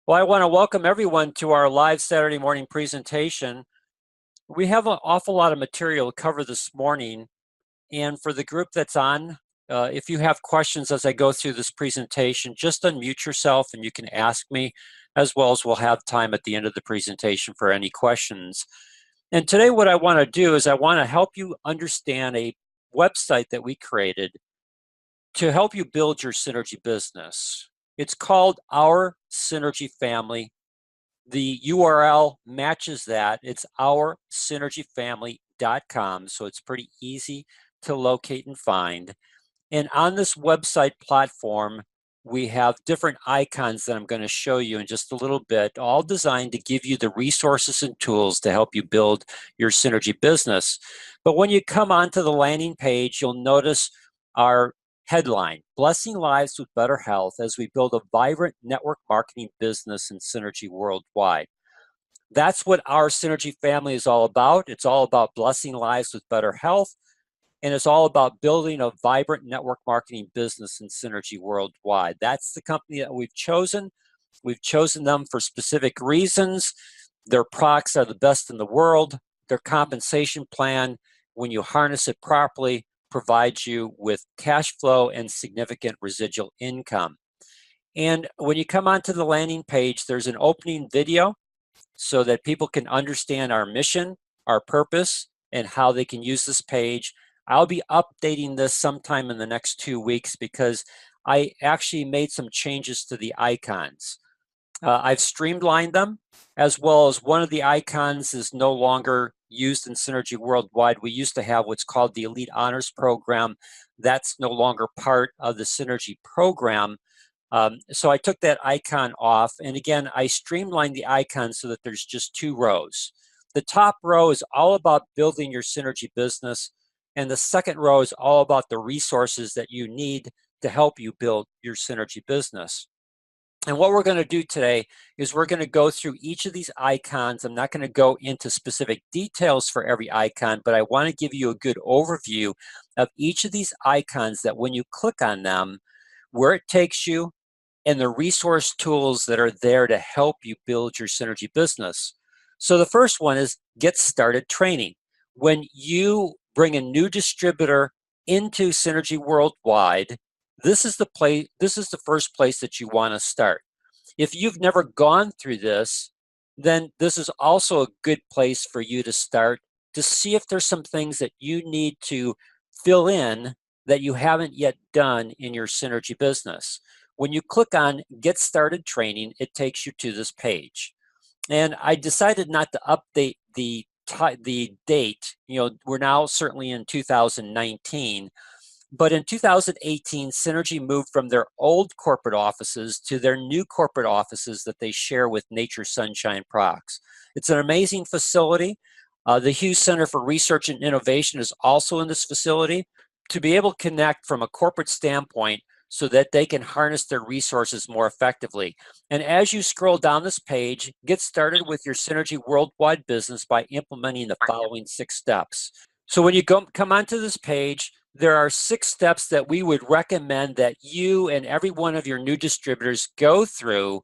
Well, I want to welcome everyone to our live Saturday morning presentation. We have an awful lot of material to cover this morning. And for the group that's on, if you have questions as I go through this presentation, just unmute yourself and you can ask me, as well as we'll have time at the end of the presentation for any questions. And today what I want to do is I want to help you understand a website that we created to help you build your synergy business. It's called Our Synergy Family. The URL matches that. It's oursynergyfamily.com, so it's pretty easy to locate and find. And on this website platform, we have different icons that I'm going to show you in just a little bit, all designed to give you the resources and tools to help you build your synergy business. But when you come onto the landing page, you'll notice our headline, Blessing Lives with Better Health as we build a vibrant network marketing business in synergy worldwide. That's what our synergy family is all about. It's all about blessing lives with better health, and it's all about building a vibrant network marketing business in synergy worldwide. That's the company that we've chosen. We've chosen them for specific reasons. Their products are the best in the world. Their compensation plan, when you harness it properly, provides you with cash flow and significant residual income. And when you come onto the landing page, there's an opening video so that people can understand our mission, our purpose, and how they can use this page. I'll be updating this sometime in the next 2 weeks because I actually made some changes to the icons. I've streamlined them, as well as one of the icons is no longer used in Synergy Worldwide. We used to have what's called the Elite Honors Program. That's no longer part of the Synergy program. So I took that icon off, and again, I streamlined the icon so that there's just 2 rows. The top row is all about building your synergy business, and the second row is all about the resources that you need to help you build your synergy business. And what we're going to do today is we're going to go through each of these icons. I'm not going to go into specific details for every icon, but I want to give you a good overview of each of these icons that when you click on them, where it takes you, and the resource tools that are there to help you build your synergy business. So the first one is Get Started Training. When you bring a new distributor into Synergy Worldwide, this is the first place that you want to start. If you've never gone through this, then this is also a good place for you to start to see if there's some things that you need to fill in that you haven't yet done in your synergy business. When you click on Get Started Training, it takes you to this page. And I decided not to update the date. We're now certainly in 2019, but in 2018, Synergy moved from their old corporate offices to their new corporate offices that they share with Nature Sunshine Products. It's an amazing facility. The Hughes Center for Research and Innovation is also in this facility to be able to connect from a corporate standpoint so that they can harness their resources more effectively. And as you scroll down this page, get started with your Synergy Worldwide business by implementing the following 6 steps. So when you come onto this page, there are 6 steps that we would recommend that you and every one of your new distributors go through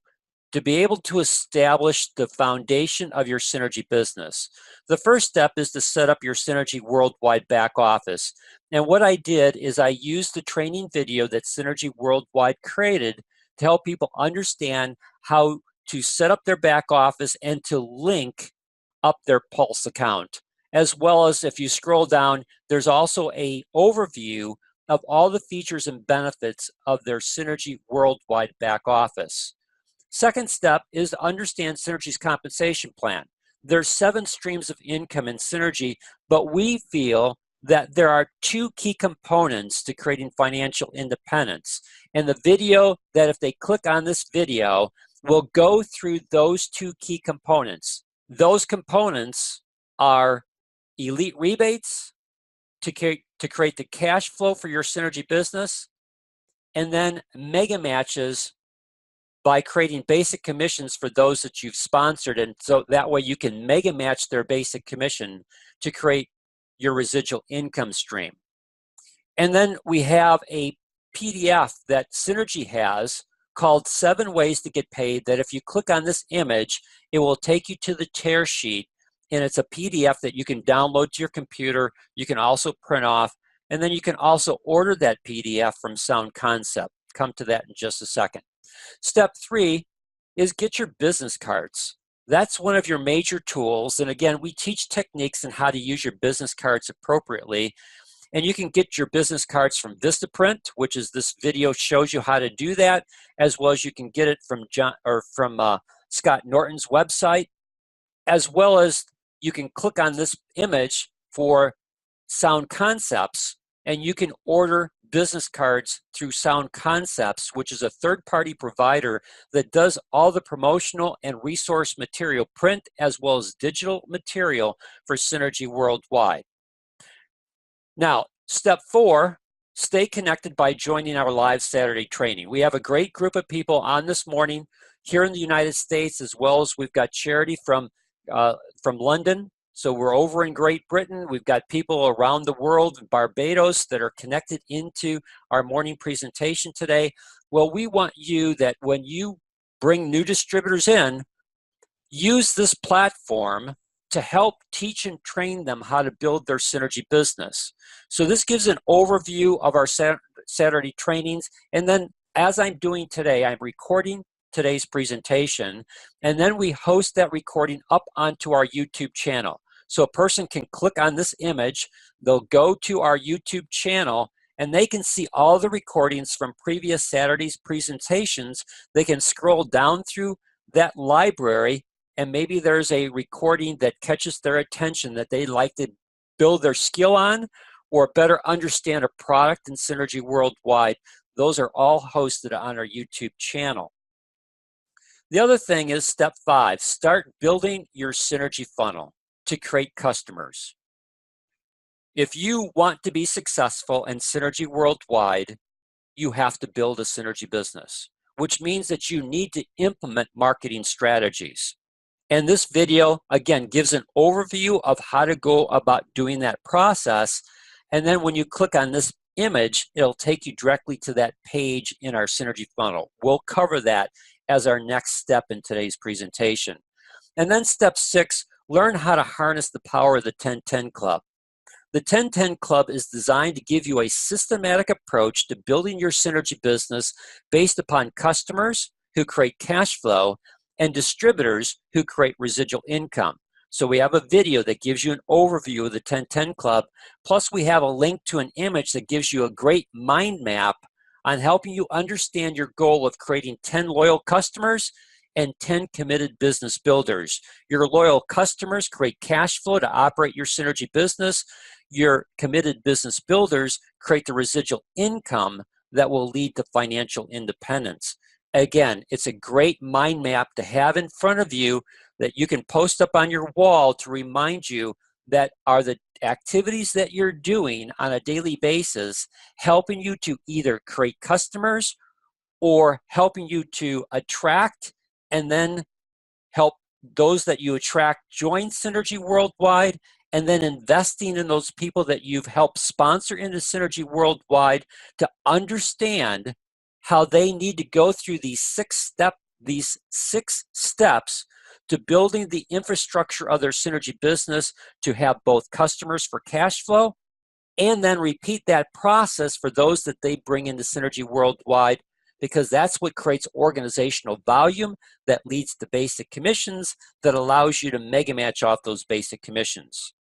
to be able to establish the foundation of your synergy business. The first step is to set up your Synergy Worldwide back office. And what I did is I used the training video that Synergy Worldwide created to help people understand how to set up their back office and to link up their Pulse account. As well as if you scroll down, there's also an overview of all the features and benefits of their Synergy Worldwide back office. Second step is to understand Synergy's compensation plan. There's 7 streams of income in Synergy, but we feel that there are 2 key components to creating financial independence. And the video that if they click on this video will go through those 2 key components. Those components are elite rebates to create the cash flow for your Synergy business, and then mega matches by creating basic commissions for those that you've sponsored. And so that way you can mega match their basic commission to create your residual income stream. And then we have a PDF that Synergy has called 7 Ways to Get Paid that if you click on this image, it will take you to the tear sheet, and it's a PDF that you can download to your computer. You can also print off, and then you can also order that PDF from Sound Concept. Come to that in just a second. Step 3 is get your business cards. That's one of your major tools, and again, we teach techniques on how to use your business cards appropriately. And you can get your business cards from Vistaprint, which is this video shows you how to do that, as well as you can get it from Scott Norton's website, as well as you can click on this image for Sound Concepts, and you can order business cards through Sound Concepts, which is a third-party provider that does all the promotional and resource material, print as well as digital material for Synergy Worldwide. Now, step 4, stay connected by joining our live Saturday training. We have a great group of people on this morning here in the United States, as well as we've got Charity from London. So we're over in Great Britain. We've got people around the world in Barbados that are connected into our morning presentation today. Well, we want you that when you bring new distributors in, use this platform to help teach and train them how to build their Synergy business. So this gives an overview of our Saturday trainings, and then as I'm doing today, I'm recording today's presentation, and then we host that recording up onto our YouTube channel. So a person can click on this image, they'll go to our YouTube channel, and they can see all the recordings from previous Saturday's presentations. They can scroll down through that library, and maybe there's a recording that catches their attention that they'd like to build their skill on or better understand a product in Synergy Worldwide. Those are all hosted on our YouTube channel. The other thing is step 5, start building your Synergy funnel to create customers. If you want to be successful in Synergy Worldwide, you have to build a Synergy business, which means that you need to implement marketing strategies. And this video, again, gives an overview of how to go about doing that process. And then when you click on this image, it'll take you directly to that page in our Synergy funnel. We'll cover that as our next step in today's presentation. And then step 6, learn how to harness the power of the 10-10 Club. The 10-10 Club is designed to give you a systematic approach to building your Synergy business based upon customers who create cash flow and distributors who create residual income. So we have a video that gives you an overview of the 10-10 Club, plus we have a link to an image that gives you a great mind map on helping you understand your goal of creating 10 loyal customers and 10 committed business builders. Your loyal customers create cash flow to operate your Synergy business. Your committed business builders create the residual income that will lead to financial independence. Again, it's a great mind map to have in front of you that you can post up on your wall to remind you that are the activities that you're doing on a daily basis helping you to either create customers or helping you to attract and then help those that you attract join Synergy Worldwide, and then investing in those people that you've helped sponsor into Synergy Worldwide to understand how they need to go through these six steps to building the infrastructure of their Synergy business to have both customers for cash flow, and then repeat that process for those that they bring into Synergy Worldwide, because that's what creates organizational volume that leads to basic commissions that allows you to mega match off those basic commissions.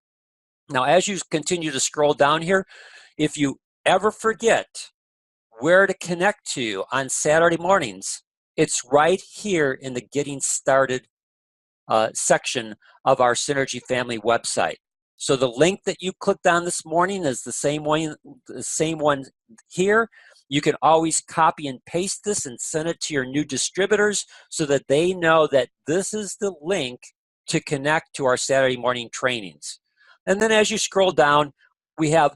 Now, as you continue to scroll down here, if you ever forget where to connect to on Saturday mornings, it's right here in the Getting Started section of our Synergy Family website. So the link that you clicked on this morning is the same one here. You can always copy and paste this and send it to your new distributors so that they know that this is the link to connect to our Saturday morning trainings. And then as you scroll down, we have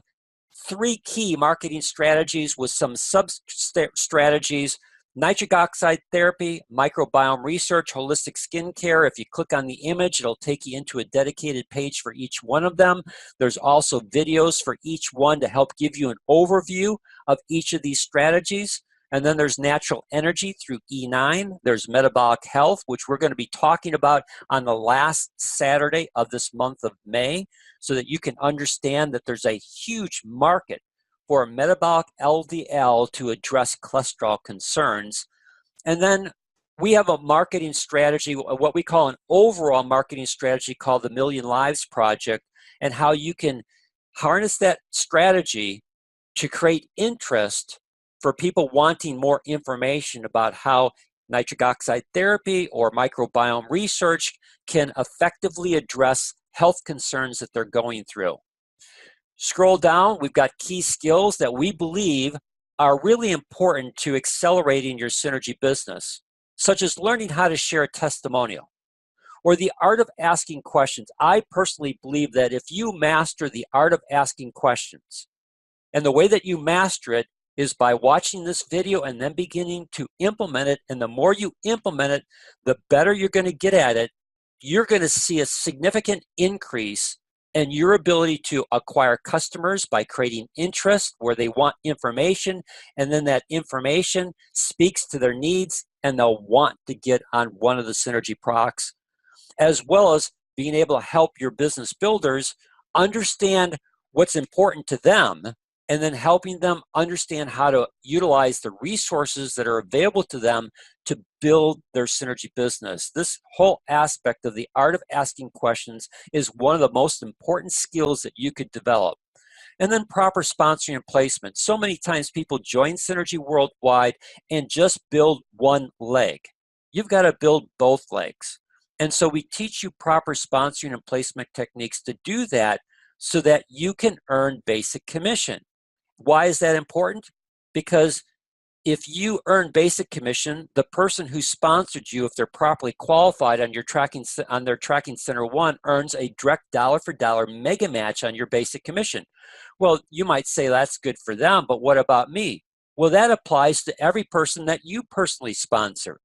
3 key marketing strategies with some sub-strategies: nitric oxide therapy, microbiome research, holistic skincare. If you click on the image, it'll take you into a dedicated page for each one of them. There's also videos for each one to help give you an overview of each of these strategies. And then there's natural energy through E9. There's metabolic health, which we're going to be talking about on the last Saturday of this month of May, so that you can understand that there's a huge market for metabolic LDL to address cholesterol concerns. And then we have a marketing strategy, what we call an overall marketing strategy called the Million Lives Project, and how you can harness that strategy to create interest for people wanting more information about how nitric oxide therapy or microbiome research can effectively address health concerns that they're going through. Scroll down, we've got key skills that we believe are really important to accelerating your synergy business, such as learning how to share a testimonial or the art of asking questions. I personally believe that if you master the art of asking questions, and the way that you master it is by watching this video and then beginning to implement it. And the more you implement it, the better you're going to get at it. You're going to see a significant increase in your ability to acquire customers by creating interest where they want information. And then that information speaks to their needs and they'll want to get on one of the synergy products, as well as being able to help your business builders understand what's important to them, and then helping them understand how to utilize the resources that are available to them to build their synergy business. This whole aspect of the art of asking questions is one of the most important skills that you could develop. And then proper sponsoring and placement. So many times people join Synergy Worldwide and just build one leg. You've got to build both legs. And so we teach you proper sponsoring and placement techniques to do that so that you can earn basic commission. Why is that important? Because if you earn basic commission, the person who sponsored you, if they're properly qualified on your on their Tracking Center 1, earns a direct dollar for dollar mega match on your basic commission. Well, you might say that's good for them, but what about me? Well, that applies to every person that you personally sponsor.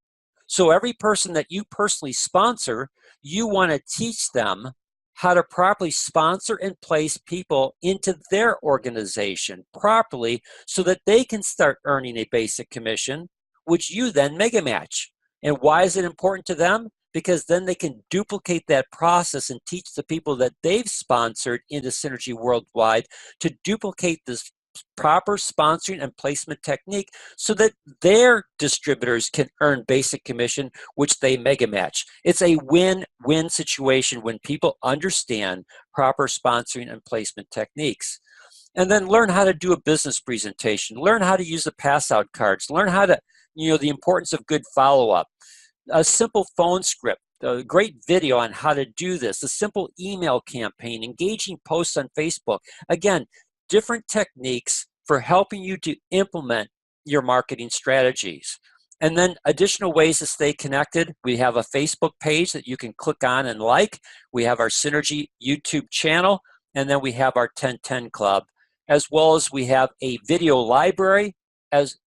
So every person that you personally sponsor, you want to teach them how to properly sponsor and place people into their organization properly so that they can start earning a basic commission, which you then mega match. And why is it important to them? Because then they can duplicate that process and teach the people that they've sponsored into Synergy Worldwide to duplicate this proper sponsoring and placement technique so that their distributors can earn basic commission, which they mega match. It's a win-win situation when people understand proper sponsoring and placement techniques. And then learn how to do a business presentation, learn how to use the pass out cards, learn how to, the importance of good follow-up, a simple phone script, a great video on how to do this, a simple email campaign, engaging posts on Facebook. Again, different techniques for helping you to implement your marketing strategies. And then additional ways to stay connected. We have a Facebook page that you can click on and like. We have our Synergy YouTube channel, and then we have our 1010 Club, as well as we have a video library,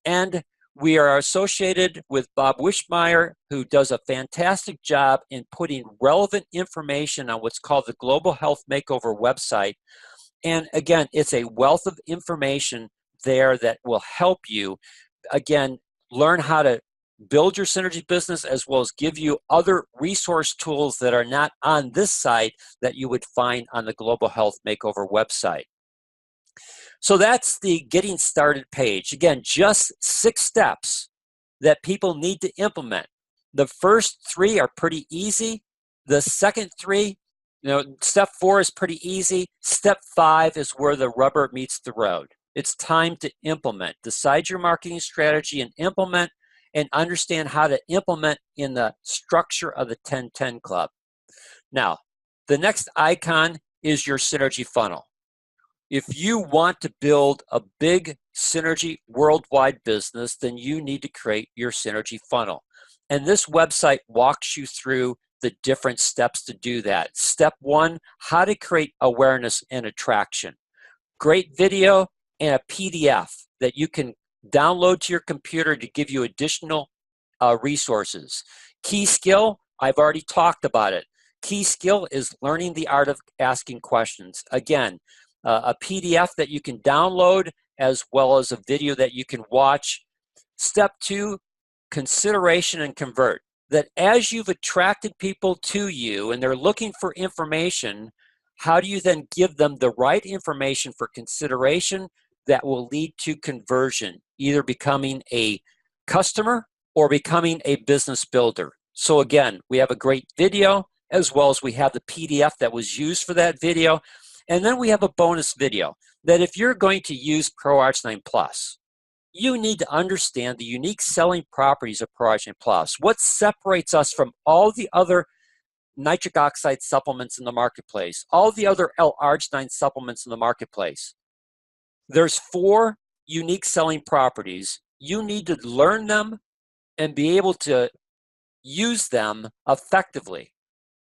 and we are associated with Bob Wishmeyer, who does a fantastic job in putting relevant information on what's called the Global Health Makeover website. And again, it's a wealth of information there that will help you, again, learn how to build your synergy business, as well as give you other resource tools that are not on this site that you would find on the Global Health Makeover website. So that's the getting started page. Again, just 6 steps that people need to implement. The first 3 are pretty easy. The second 3, step 4 is pretty easy. Step 5 is where the rubber meets the road. It's time to implement. Decide your marketing strategy and implement, and understand how to implement in the structure of the 1010 Club. Now, the next icon is your synergy funnel. If you want to build a big Synergy Worldwide business, then you need to create your synergy funnel. And this website walks you through the different steps to do that. Step 1, how to create awareness and attraction. Great video and a PDF that you can download to your computer to give you additional resources. Key skill, I've already talked about it. Key skill is learning the art of asking questions. Again, a PDF that you can download, as well as a video that you can watch. Step 2, consideration and convert. That as you've attracted people to you and they're looking for information, how do you then give them the right information for consideration that will lead to conversion, either becoming a customer or becoming a business builder? So again, we have a great video, as well as we have the PDF that was used for that video. And then we have a bonus video that if you're going to use ProArch9 Plus, you need to understand the unique selling properties of ProArch9 Plus. What separates us from all the other nitric oxide supplements in the marketplace, all the other L-arginine supplements in the marketplace. There's 4 unique selling properties. You need to learn them and be able to use them effectively.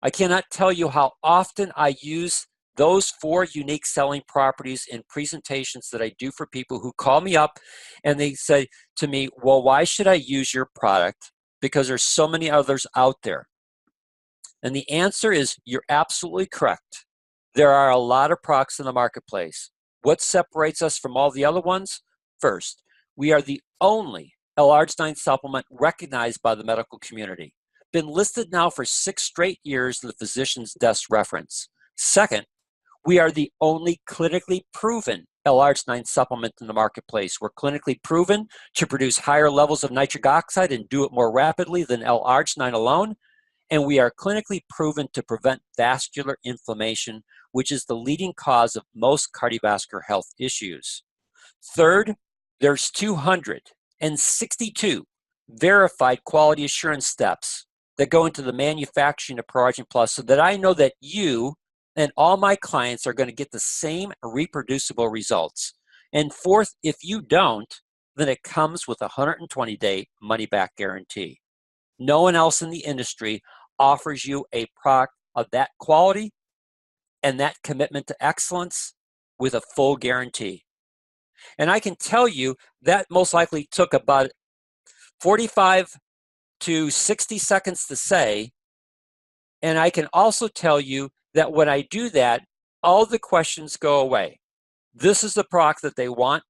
I cannot tell you how often I use those 4 unique selling properties in presentations that I do for people who call me up and they say to me, well, why should I use your product? Because there's so many others out there. And the answer is, you're absolutely correct. There are a lot of products in the marketplace. What separates us from all the other ones? First, we are the only L-arginine supplement recognized by the medical community. Been listed now for 6 straight years in the physician's desk reference. Second, we are the only clinically proven L-arginine supplement in the marketplace. We're clinically proven to produce higher levels of nitric oxide and do it more rapidly than L-arginine alone. And we are clinically proven to prevent vascular inflammation, which is the leading cause of most cardiovascular health issues. Third, there's 262 verified quality assurance steps that go into the manufacturing of ProArch9 Plus, so that I know that you and all my clients are going to get the same reproducible results. And fourth, if you don't, then it comes with a 120-day money-back guarantee. No one else in the industry offers you a product of that quality and that commitment to excellence with a full guarantee. And I can tell you that most likely took about 45 to 60 seconds to say. And I can also tell you that when I do that, all the questions go away. This is the product that they want.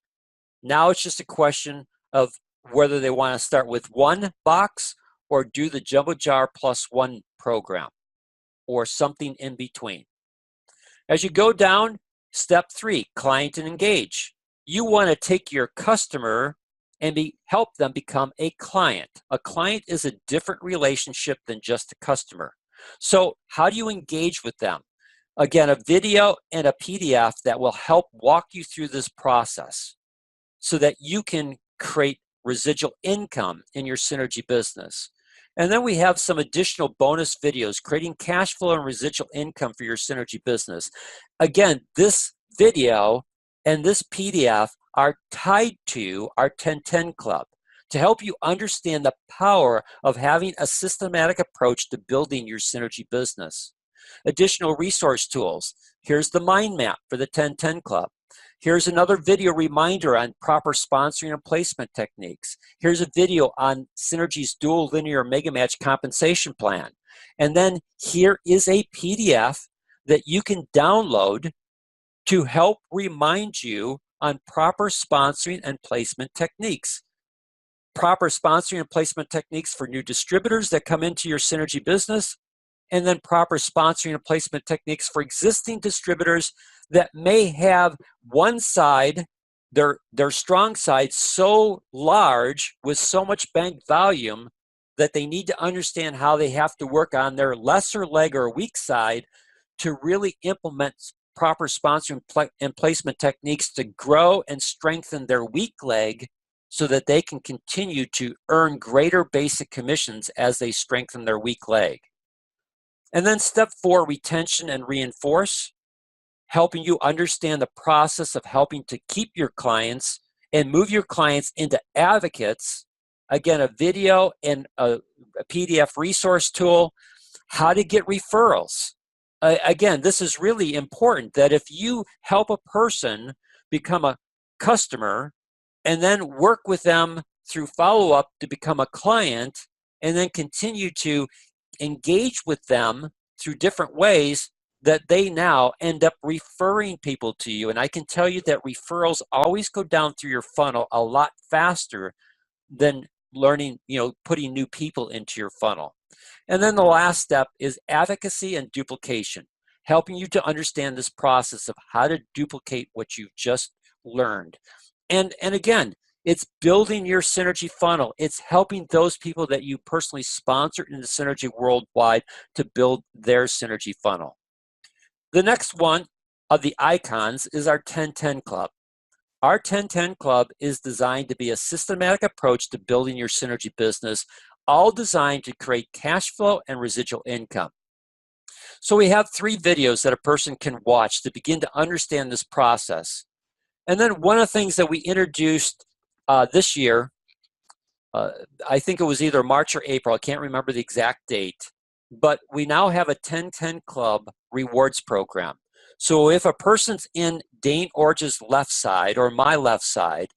Now it's just a question of whether they want to start with 1 box or do the Jumbo Jar Plus 1 program or something in between. As you go down, step 3, client and engage. You want to take your customer and help them become a client. A client is a different relationship than just a customer. So how do you engage with them? Again, a video and a PDF that will help walk you through this process so that you can create residual income in your synergy business. And then we have some additional bonus videos, creating cash flow and residual income for your synergy business. Again, this video and this PDF are tied to our 1010 Club to help you understand the power of having a systematic approach to building your synergy business. Additional resource tools. Here's the mind map for the 1010 Club. Here's another video reminder on proper sponsoring and placement techniques. Here's a video on Synergy's dual linear mega match compensation plan. And then here is a PDF that you can download to help remind you on proper sponsoring and placement techniques. Proper sponsoring and placement techniques for new distributors that come into your Synergy business, and then proper sponsoring and placement techniques for existing distributors that may have one side, their strong side, so large with so much banked volume that they need to understand how they have to work on their lesser leg or weak side to really implement proper sponsoring and placement techniques to grow and strengthen their weak leg so that they can continue to earn greater basic commissions as they strengthen their weak leg. And then step 4, retention and reinforce, helping you understand the process of helping to keep your clients and move your clients into advocates. Again, a video and a PDF resource tool, how to get referrals. Again, this is really important, that if you help a person become a customer and then work with them through follow-up to become a client and then continue to engage with them through different ways, that they now end up referring people to you. And I can tell you that referrals always go down through your funnel a lot faster than learning, putting new people into your funnel. And then the last step is advocacy and duplication, helping you to understand this process of how to duplicate what you've just learned. And again, it's building your synergy funnel. It's helping those people that you personally sponsor in the Synergy Worldwide to build their synergy funnel. The next one of the icons is our 1010 Club. Our 1010 Club is designed to be a systematic approach to building your synergy business, all designed to create cash flow and residual income. So we have 3 videos that a person can watch to begin to understand this process. And then one of the things that we introduced this year, I think it was either March or April, I can't remember the exact date, but we now have a 1010 Club rewards program. So if a person's in Dane Orge's left side or my left side,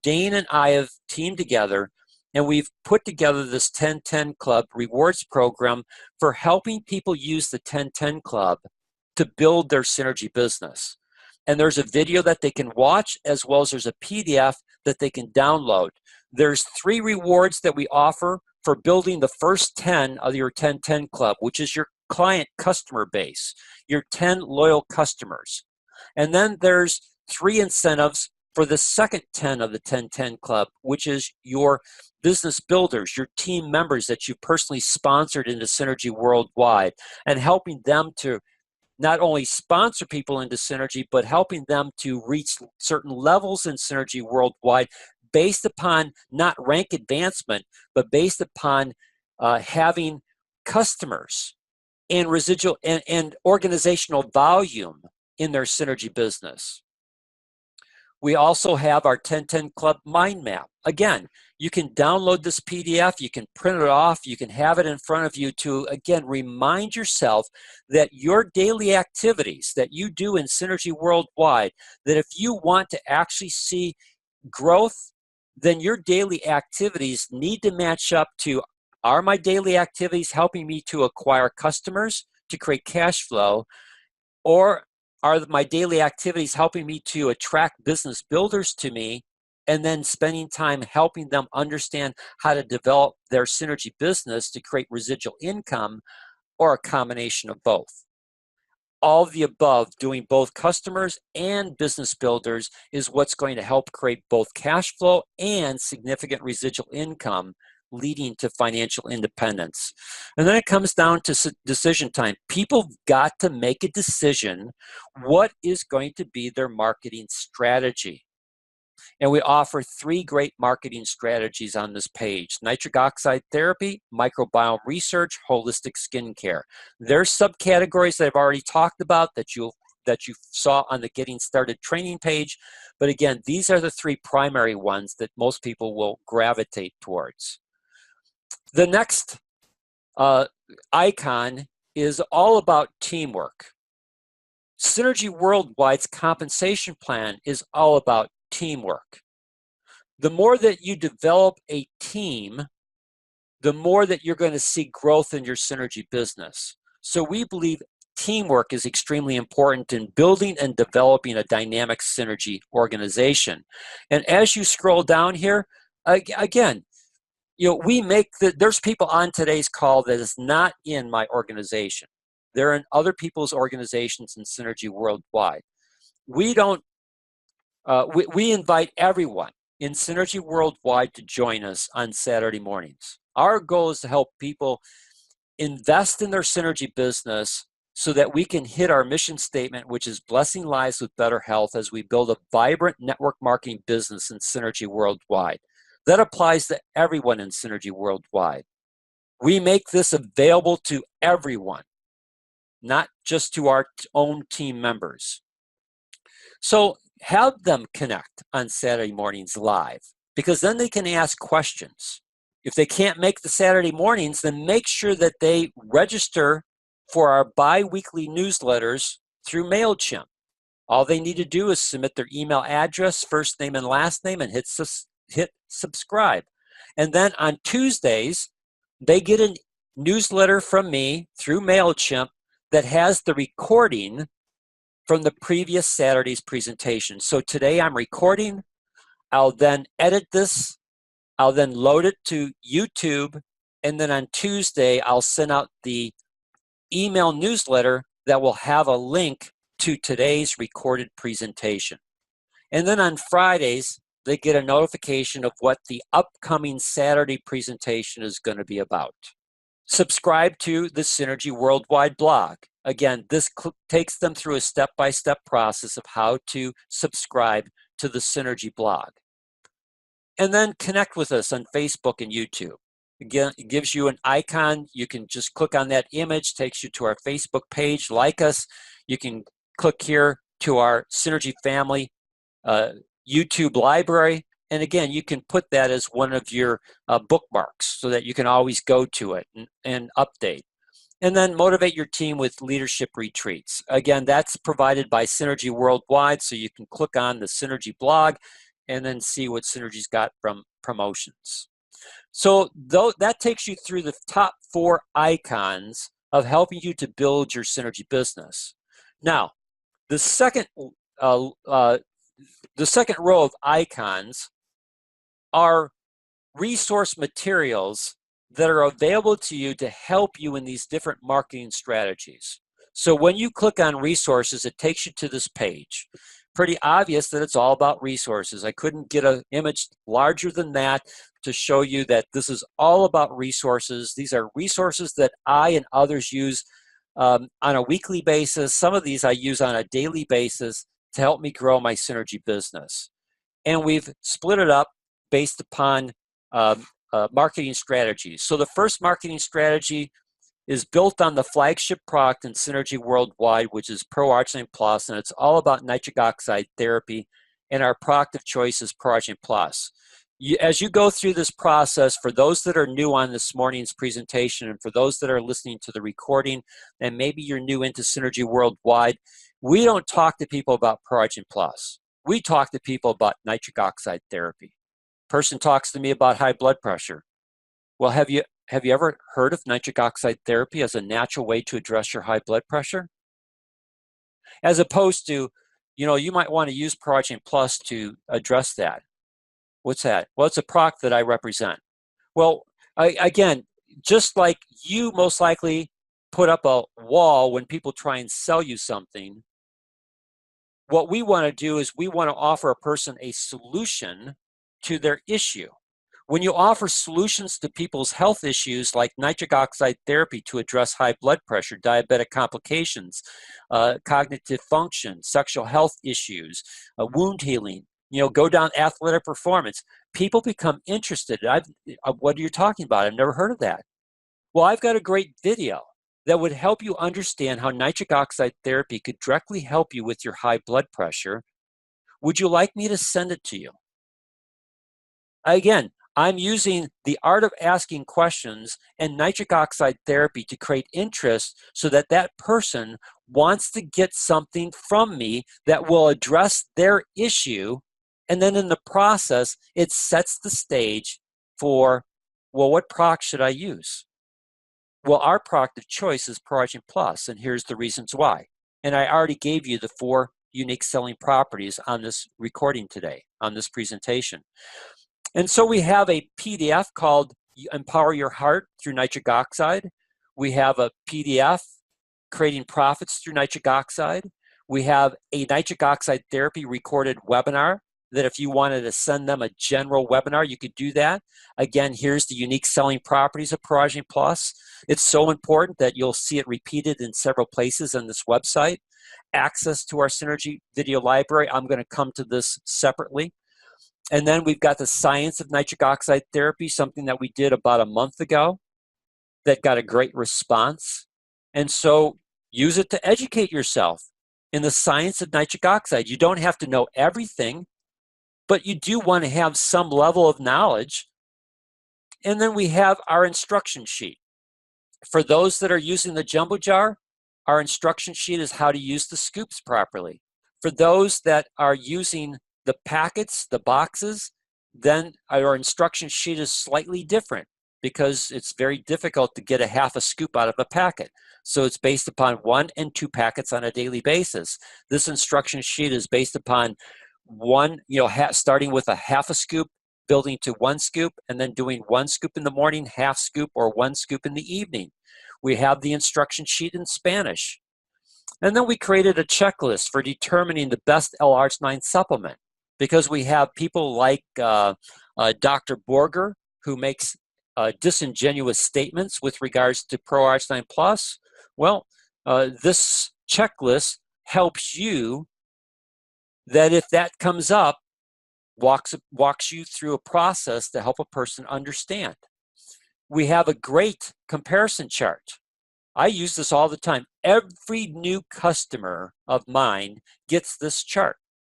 Dane and I have teamed together and we've put together this 1010 Club rewards program for helping people use the 1010 Club to build their synergy business. And there's a video that they can watch, as well as there's a PDF that they can download. There's 3 rewards that we offer for building the first 10 of your 1010 Club, which is your client customer base, your 10 loyal customers. And then there's 3 incentives for the second 10 of the 1010 Club, which is your business builders, your team members that you personally sponsored into Synergy Worldwide, and helping them to not only sponsor people into Synergy, but helping them to reach certain levels in Synergy Worldwide based upon not rank advancement, but based upon having customers and residual and organizational volume in their Synergy business. We also have our 1010 Club mind map. Again, you can download this PDF, you can print it off, you can have it in front of you to, again, remind yourself that your daily activities that you do in Synergy Worldwide, that if you want to actually see growth, then your daily activities need to match up to, are my daily activities helping me to acquire customers, to create cash flow, or are my daily activities helping me to attract business builders to me, and then spending time helping them understand how to develop their synergy business to create residual income, or a combination of both? All of the above, doing both customers and business builders, is what's going to help create both cash flow and significant residual income, leading to financial independence. And then it comes down to decision time. People got to make a decision. What is going to be their marketing strategy? And we offer 3 great marketing strategies on this page: nitric oxide therapy, microbiome research, holistic skincare. There's subcategories that I've already talked about that you saw on the Getting Started training page. But again, these are the 3 primary ones that most people will gravitate towards. The next icon is all about teamwork. Synergy Worldwide's compensation plan is all about teamwork. The more that you develop a team, the more that you're going to see growth in your synergy business. So we believe teamwork is extremely important in building and developing a dynamic synergy organization. And as you scroll down here, again, there's people on today's call that is not in my organization. They're in other people's organizations in Synergy Worldwide. We don't we invite everyone in Synergy Worldwide to join us on Saturday mornings. Our goal is to help people invest in their synergy business so that we can hit our mission statement, which is blessing lives with better health, as we build a vibrant network marketing business in Synergy Worldwide. That applies to everyone in Synergy Worldwide. We make this available to everyone, not just to our own team members. So have them connect on Saturday mornings live, because then they can ask questions. If they can't make the Saturday mornings, then make sure that they register for our bi-weekly newsletters through MailChimp. All they need to do is submit their email address, first name and last name, and hit subscribe. And then on Tuesdays, they get a newsletter from me through MailChimp that has the recording from the previous Saturday's presentation. So today I'm recording. I'll then edit this I'll then load it to YouTube, and then on Tuesday, I'll send out the email newsletter that will have a link to today's recorded presentation. And then on Fridays, they get a notification of what the upcoming Saturday presentation is going to be about. Subscribe to the Synergy Worldwide blog. Again, this takes them through a step-by-step process of how to subscribe to the Synergy blog. And then connect with us on Facebook and YouTube. Again, it gives you an icon. You can just click on that image, takes you to our Facebook page, like us. You can click here to our Synergy Family YouTube library. And again, you can put that as one of your bookmarks so that you can always go to it and update. And then motivate your team with leadership retreats. Again, that's provided by Synergy Worldwide, so you can click on the Synergy blog and then see what Synergy's got from promotions. So that takes you through the top 4 icons of helping you to build your Synergy business. Now, the second row of icons are resource materials that are available to you to help you in these different marketing strategies. So when you click on resources, it takes you to this page. Pretty obvious that it's all about resources. I couldn't get an image larger than that to show you that this is all about resources. These are resources that I and others use on a weekly basis. Some of these I use on a daily basis to help me grow my Synergy business. And we've split it up based upon marketing strategies. So the first marketing strategy is built on the flagship product in Synergy Worldwide, which is ProArginine Plus, and it's all about nitric oxide therapy, and our product of choice is ProArginine Plus. As you go through this process, for those that are new on this morning's presentation, and for those that are listening to the recording, and maybe you're new into Synergy Worldwide, we don't talk to people about ProArginine Plus. We talk to people about nitric oxide therapy. Person talks to me about high blood pressure. Well, have you ever heard of nitric oxide therapy as a natural way to address your high blood pressure? As opposed to, you might want to use ProArginine Plus to address that. What's that? Well, it's a product that I represent. Well, again, just like you most likely put up a wall when people try and sell you something, what we want to do is we want to offer a person a solution to their issue. When you offer solutions to people's health issues like nitric oxide therapy to address high blood pressure, diabetic complications, cognitive function, sexual health issues, wound healing, go down athletic performance, people become interested. What are you talking about? I've never heard of that. Well, I've got a great video that would help you understand how nitric oxide therapy could directly help you with your high blood pressure. Would you like me to send it to you? Again, I'm using the art of asking questions and nitric oxide therapy to create interest so that that person wants to get something from me that will address their issue. And then in the process, it sets the stage for, well, what product should I use? Well, our product of choice is ProArginine Plus, and here's the reasons why. And I already gave you the 4 unique selling properties on this recording today, on this presentation. And so we have a PDF called Empower Your Heart Through Nitric Oxide. We have a PDF, Creating Profits Through Nitric Oxide. We have a nitric oxide therapy recorded webinar that if you wanted to send them a general webinar, you could do that. Again, here's the unique selling properties of ProArginine Plus. It's so important that you'll see it repeated in several places on this website. Access to our Synergy video library. I'm going to come to this separately. And then we've got the science of nitric oxide therapy, something that we did about a month ago that got a great response. And so use it to educate yourself in the science of nitric oxide. You don't have to know everything, but you do want to have some level of knowledge. And then we have our instruction sheet. For those that are using the jumbo jar, our instruction sheet is how to use the scoops properly. For those that are using the packets, the boxes, then our instruction sheet is slightly different because it's very difficult to get a half a scoop out of a packet. So it's based upon 1 and 2 packets on a daily basis. This instruction sheet is based upon starting with a half a scoop building to 1 scoop and then doing 1 scoop in the morning, half scoop, or 1 scoop in the evening. We have the instruction sheet in Spanish. And then we created a checklist for determining the best L-arginine supplement, because we have people like Dr. Borger, who makes disingenuous statements with regards to Pro-Arginine Plus. Well, this checklist helps you, that if that comes up, walks you through a process to help a person understand. We have a great comparison chart. I use this all the time. Every new customer of mine gets this chart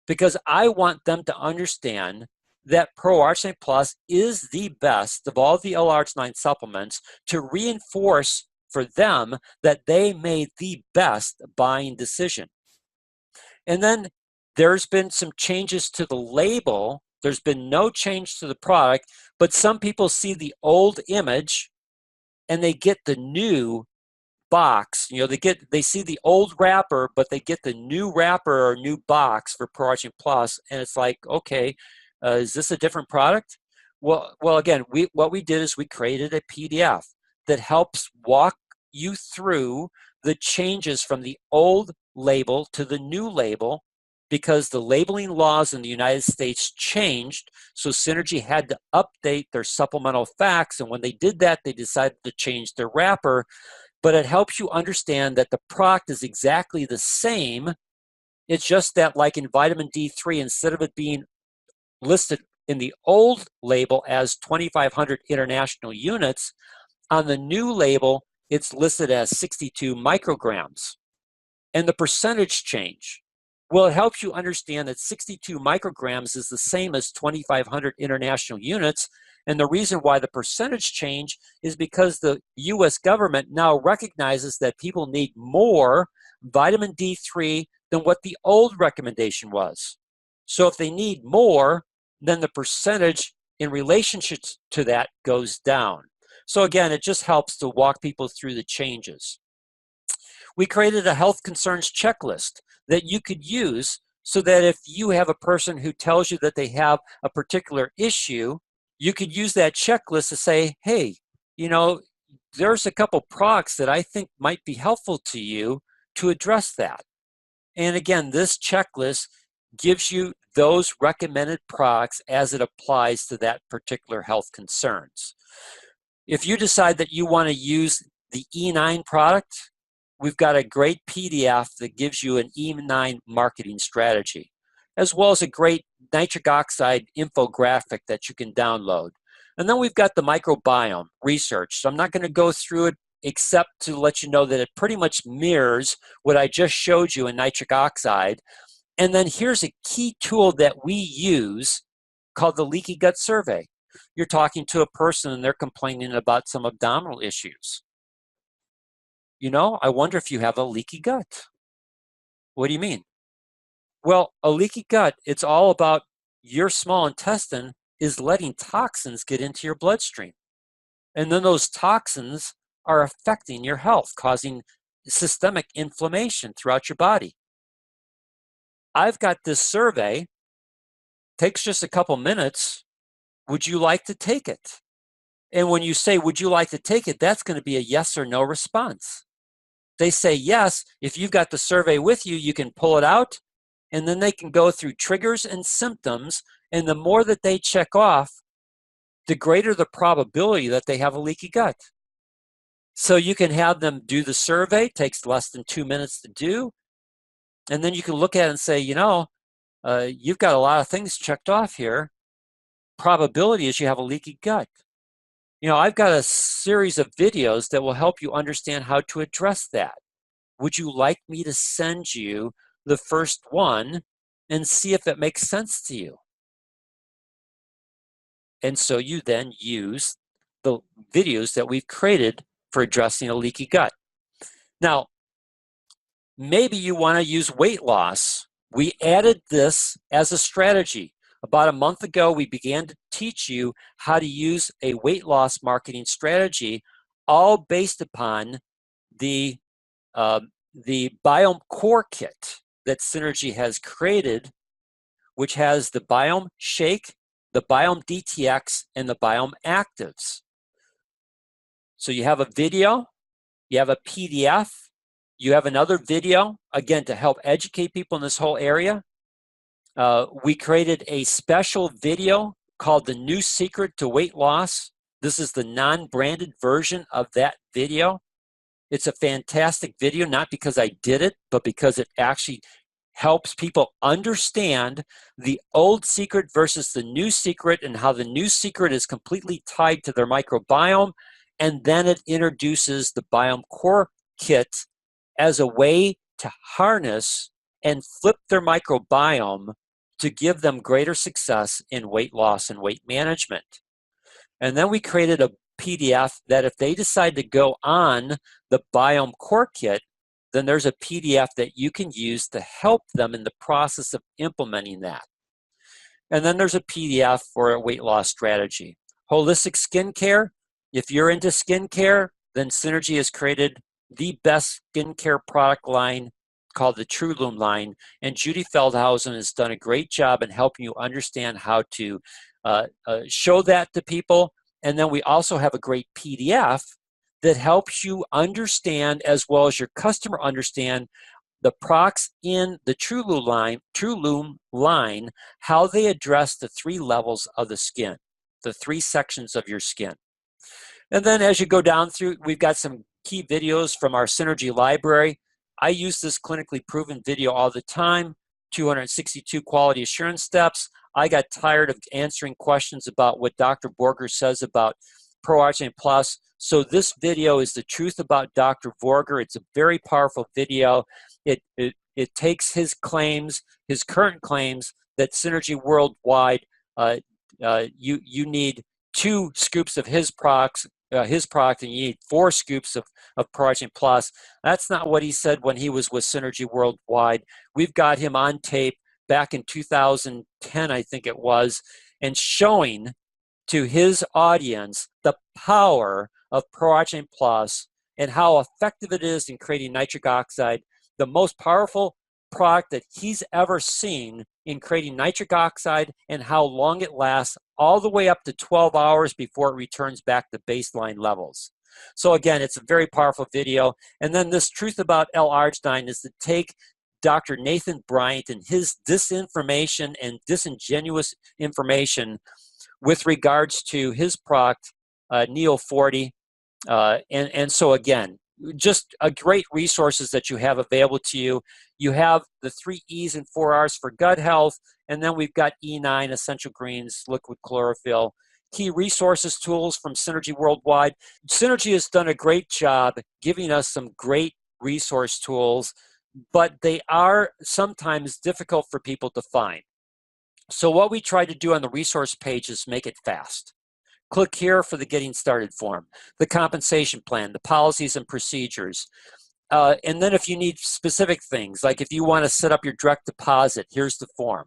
because I want them to understand that Pro-Arginine Plus is the best of all the L-arginine supplements, to reinforce for them that they made the best buying decision. And then there's been some changes to the label. There's been no change to the product, but some people see the old image and they get the new box. You know, they see the old wrapper, but they get the new wrapper or new box for Pro-Arginine Plus, and it's like, okay, is this a different product? Well, again, what we did is we created a PDF that helps walk you through the changes from the old label to the new label, because the labeling laws in the United States changed, so Synergy had to update their supplemental facts, and when they did that, they decided to change their wrapper. But it helps you understand that the product is exactly the same. It's just that, like in vitamin D3, instead of it being listed in the old label as 2,500 international units, on the new label, it's listed as 62 micrograms. And the percentage change, well, it helps you understand that 62 micrograms is the same as 2,500 international units. And the reason why the percentage change is because the US government now recognizes that people need more vitamin D3 than what the old recommendation was. So if they need more, then the percentage in relationship to that goes down. So again, it just helps to walk people through the changes. We created a health concerns checklist that you could use, so that if you have a person who tells you that they have a particular issue, you could use that checklist to say, hey, you know, there's a couple products that I think might be helpful to you to address that. And again, this checklist gives you those recommended products as it applies to that particular health concerns. If you decide that you want to use the E9 product, we've got a great PDF that gives you an E9 marketing strategy, as well as a great nitric oxide infographic that you can download. And then we've got the microbiome research. So I'm not going to go through it except to let you know that it pretty much mirrors what I just showed you in nitric oxide. And then here's a key tool that we use called the leaky gut survey. You're talking to a person and they're complaining about some abdominal issues. You know, I wonder if you have a leaky gut. What do you mean? Well, a leaky gut, it's all about your small intestine is letting toxins get into your bloodstream. And then those toxins are affecting your health, causing systemic inflammation throughout your body. I've got this survey, takes just a couple minutes. Would you like to take it? And when you say, would you like to take it, that's going to be a yes or no response. They say yes. If you've got the survey with you, you can pull it out, and then they can go through triggers and symptoms. And the more that they check off, the greater the probability that they have a leaky gut. So you can have them do the survey, takes less than 2 minutes to do. And then you can look at it and say, you know, you've got a lot of things checked off here. Probability is you have a leaky gut. You know, I've got a series of videos that will help you understand how to address that. Would you like me to send you the first one and see if it makes sense to you? And so you then use the videos that we've created for addressing a leaky gut. Now, maybe you want to use weight loss. We added this as a strategy. About a month ago, we began to teach you how to use a weight loss marketing strategy, all based upon the Biome Core Kit that Synergy has created, which has the Biome Shake, the Biome DTX and the Biome Actives. So you have a video, you have a PDF, you have another video, again, to help educate people in this whole area. We created a special video called The New Secret to Weight Loss. This is the non-branded version of that video. It's a fantastic video, not because I did it, but because it actually helps people understand the old secret versus the new secret and how the new secret is completely tied to their microbiome. And then it introduces the Biome Core Kit as a way to harness and flip their microbiome to give them greater success in weight loss and weight management. And then we created a PDF that if they decide to go on the Biome Core Kit, then there's a PDF that you can use to help them in the process of implementing that. And then there's a PDF for a weight loss strategy. Holistic skincare. If you're into skincare, then Synergy has created the best skincare product line called the True Loom line. And Judy Feldhausen has done a great job in helping you understand how to show that to people. And then we also have a great PDF that helps you understand, as well as your customer understand, the products in the True Loom line, how they address the 3 levels of the skin, the 3 sections of your skin. And then as you go down through, we've got some key videos from our Synergy library. I use this clinically proven video all the time, 262 quality assurance steps. I got tired of answering questions about what Dr. Borger says about ProArginine Plus. So this video is the truth about Dr. Borger. It's a very powerful video. It takes his claims, his current claims, that Synergy Worldwide, you need 2 scoops of his product, and you need 4 scoops of ProArginine Plus. That's not what he said when he was with Synergy Worldwide. We've got him on tape back in 2010, I think it was, and showing to his audience the power of ProArginine Plus and how effective it is in creating nitric oxide, the most powerful product that he's ever seen in creating nitric oxide, and how long it lasts, all the way up to 12 hours before it returns back to baseline levels. So again, it's a very powerful video. And then this truth about L-arginine is to take Dr. Nathan Bryant and his disinformation and disingenuous information with regards to his product, Neo 40. And so again, just a great resources that you have available to you. You have the 3 E's and 4 R's for gut health, and then we've got E9, essential greens, liquid chlorophyll, key resources tools from Synergy Worldwide. Synergy has done a great job giving us some great resource tools, but they are sometimes difficult for people to find. So what we try to do on the resource page is make it fast. Click here for the Getting Started form, the compensation plan, the policies and procedures. And then if you need specific things, like if you want to set up your direct deposit, here's the form.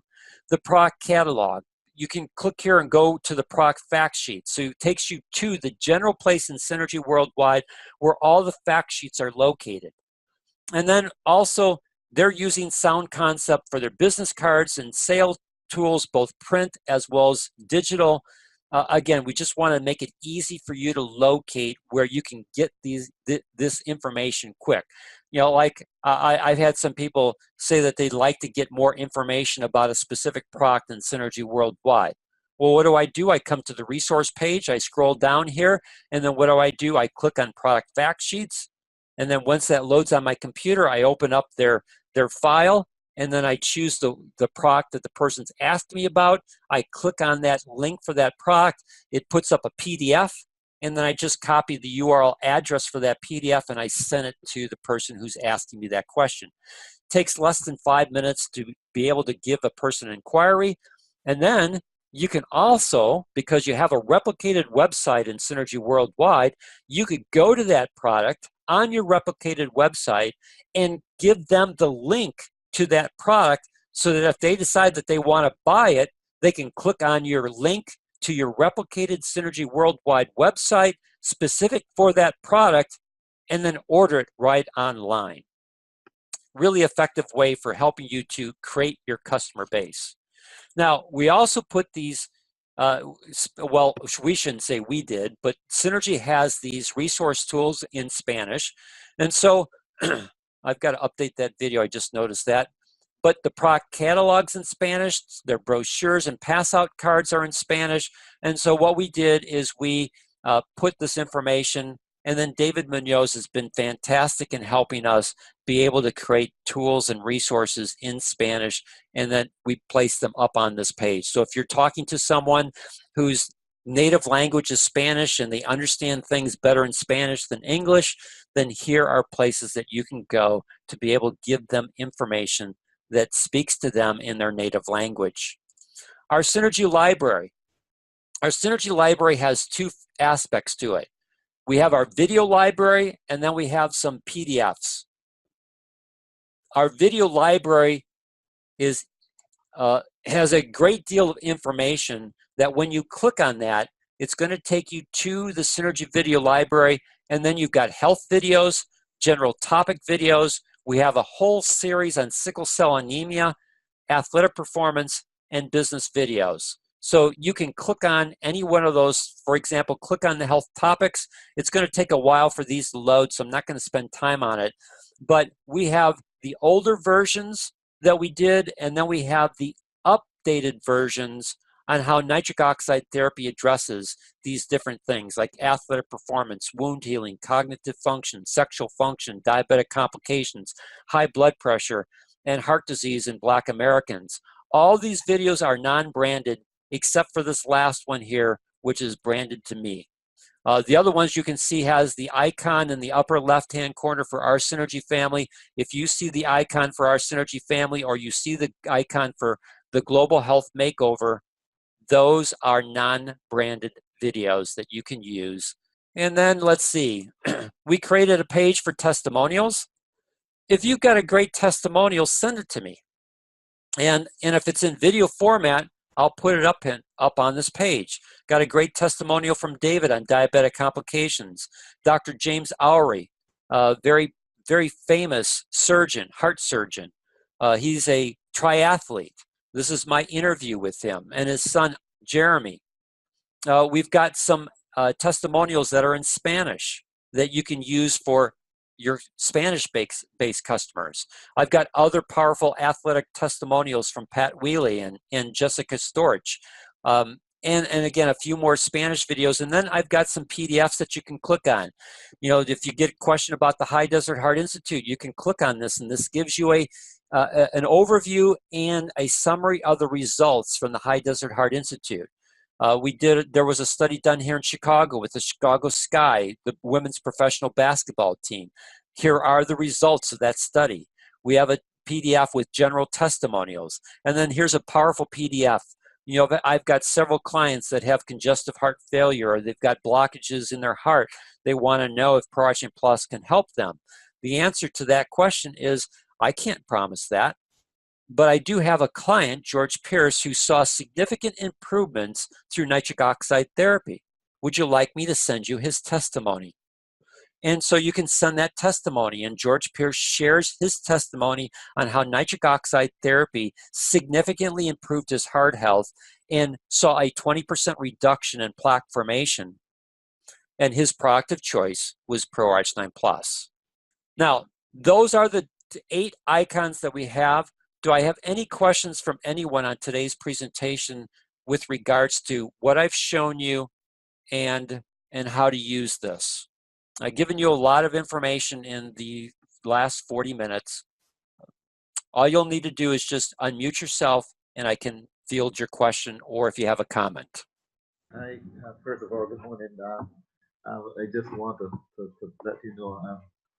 The product catalog, you can click here and go to the product fact sheet. So it takes you to the general place in Synergy Worldwide where all the fact sheets are located. And then also, they're using Sound Concept for their business cards and sales tools, both print as well as digital. Again, we just want to make it easy for you to locate where you can get this information quick. You know, like I've had some people say that they'd like to get more information about a specific product in Synergy Worldwide. Well, what do? I come to the resource page, I scroll down here, and then what do? I click on product fact sheets. And then once that loads on my computer, I open up their file, and then I choose the product that the person's asked me about. I click on that link for that product. It puts up a PDF, and then I just copy the URL address for that PDF, and I send it to the person who's asking me that question. It takes less than 5 minutes to be able to give a person an inquiry. And then you can also, because you have a replicated website in Synergy Worldwide, you could go to that product on your replicated website and give them the link to that product so that if they decide that they want to buy it, they can click on your link to your replicated Synergy Worldwide website specific for that product and then order it right online. Really effective way for helping you to create your customer base. Now, we also put these well, we shouldn't say we did, but Synergy has these resource tools in Spanish. And so I've got to update that video. I just noticed that. But the product catalogs in Spanish, their brochures and pass out cards are in Spanish. And so what we did is we put this information, and then David Munoz has been fantastic in helping us be able to create tools and resources in Spanish, and then we place them up on this page. So if you're talking to someone whose native language is Spanish and they understand things better in Spanish than English, then here are places that you can go to be able to give them information that speaks to them in their native language. Our Synergy Library. Our Synergy Library has two aspects to it. We have our video library, and then we have some PDFs. Our video library has a great deal of information that when you click on that, it's going to take you to the Synergy Video Library, and then you've got health videos, general topic videos. We have a whole series on sickle cell anemia, athletic performance, and business videos. So you can click on any one of those. For example, click on the health topics. It's going to take a while for these to load, so I'm not going to spend time on it. But we have the older versions that we did, and then we have the updated versions on how nitric oxide therapy addresses these different things like athletic performance, wound healing, cognitive function, sexual function, diabetic complications, high blood pressure, and heart disease in Black Americans. All these videos are non-branded except for this last one here, which is branded to me. The other ones you can see has the icon in the upper left-hand corner for our Synergy family. If you see the icon for our Synergy family, or you see the icon for the Global Health Makeover, those are non-branded videos that you can use. And then let's see, we created a page for testimonials. If you've got a great testimonial, send it to me. And if it's in video format, I'll put it up on this page. Got a great testimonial from David on diabetic complications. Dr. James Oury, very, very famous surgeon, heart surgeon. He's a triathlete. This is my interview with him and his son, Jeremy. We've got some testimonials that are in Spanish that you can use for your Spanish-based customers. I've got other powerful athletic testimonials from Pat Wheely and Jessica Storch. And again, a few more Spanish videos. And then I've got some PDFs that you can click on. You know, if you get a question about the High Desert Heart Institute, you can click on this, and this gives you an overview and a summary of the results from the High Desert Heart Institute. There was a study done here in Chicago with the Chicago Sky, the women's professional basketball team. Here are the results of that study. We have a PDF with general testimonials. And then here's a powerful PDF. You know, I've got several clients that have congestive heart failure, or they've got blockages in their heart. They want to know if ProAction Plus can help them. The answer to that question is, I can't promise that. But I do have a client, George Pierce, who saw significant improvements through nitric oxide therapy. Would you like me to send you his testimony? And so you can send that testimony, and George Pierce shares his testimony on how nitric oxide therapy significantly improved his heart health and saw a 20% reduction in plaque formation. And his product of choice was ProArch-9 Plus. Now, those are the 8 icons that we have. Do I have any questions from anyone on today's presentation with regards to what I've shown you and how to use this? I've given you a lot of information in the last 40 minutes. All you'll need to do is just unmute yourself, and I can field your question, or if you have a comment. First of all, good morning. I just want to let you know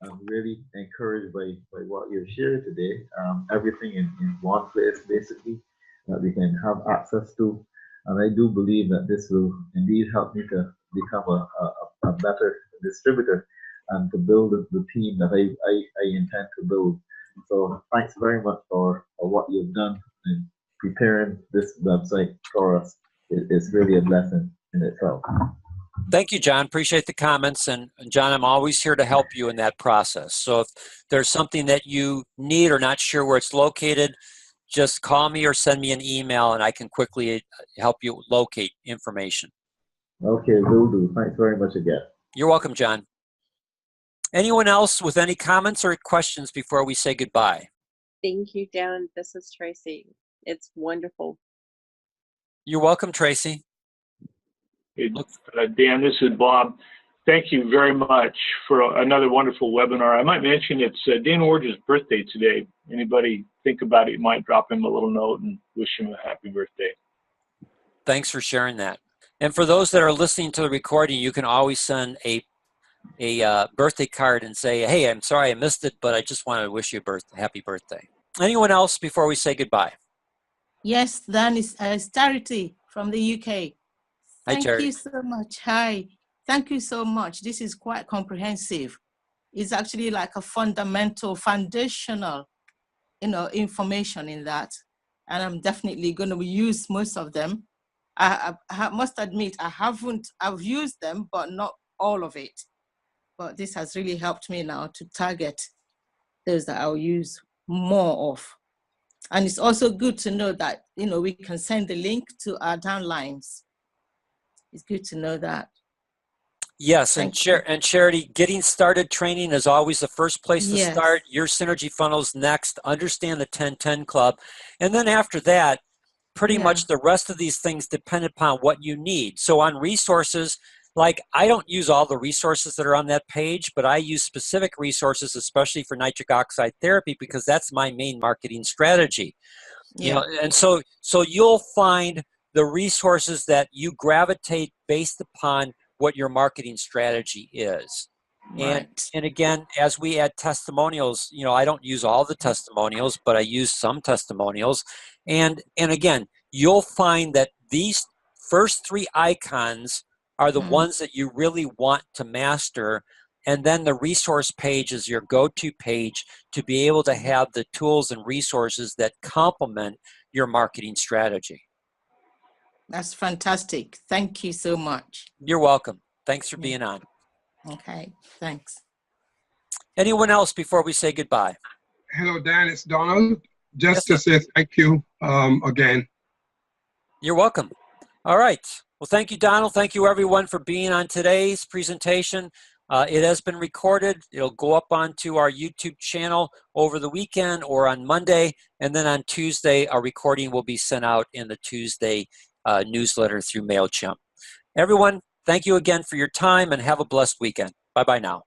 I'm really encouraged by what you've shared today. Everything in one place, basically, that we can have access to. And I do believe that this will indeed help me to become a better distributor and to build the team that I intend to build. So thanks very much for what you've done in preparing this website for us. It's really a blessing in itself. Thank you, John. Appreciate the comments. And John, I'm always here to help you in that process. So if there's something that you need or not sure where it's located, just call me or send me an email and I can quickly help you locate information. Okay, will do. Thanks very much again. You're welcome, John. Anyone else with any comments or questions before we say goodbye? Thank you, Dan. This is Tracy. It's wonderful. You're welcome, Tracy. Dan, this is Bob. Thank you very much for another wonderful webinar. I might mention it's Dan Orge's birthday today. Anybody think about it, you might drop him a little note and wish him a happy birthday. Thanks for sharing that. And for those that are listening to the recording, you can always send a birthday card and say, hey, I'm sorry I missed it, but I just wanted to wish you a happy birthday. Anyone else before we say goodbye? Yes, Dan is Charity from the UK. Hi, Thank Charity. you so much. Hi. Thank you so much. This is quite comprehensive. It's actually like a foundational, information in that. And I'm definitely going to use most of them. I must admit, I've used them, but not all of it. But this has really helped me now to target those that I'll use more of. And it's also good to know that, we can send the link to our downlines. It's good to know that. Yes, and Charity, getting started training is always the first place to start. Your synergy funnels next, understand the 10-10 club. And then after that, pretty much the rest of these things depend upon what you need. So on resources, like I don't use all the resources that are on that page, but I use specific resources, especially for nitric oxide therapy, because that's my main marketing strategy. You know, and so you'll find the resources that you gravitate based upon what your marketing strategy is. And again, as we add testimonials, I don't use all the testimonials, but I use some testimonials. And again, you'll find that these first 3 icons are the ones that you really want to master. And then the resource page is your go-to page to be able to have the tools and resources that complement your marketing strategy. That's fantastic. Thank you so much. You're welcome. Thanks for being on. Okay, thanks. Anyone else before we say goodbye? Hello, Dan. It's Donald. Just to say thank you again. You're welcome. All right. Well, thank you, Donald. Thank you, everyone, for being on today's presentation. It has been recorded. It'll go up onto our YouTube channel over the weekend or on Monday. And then on Tuesday, our recording will be sent out in the Tuesday newsletter through MailChimp. Everyone, thank you again for your time and have a blessed weekend. Bye-bye now.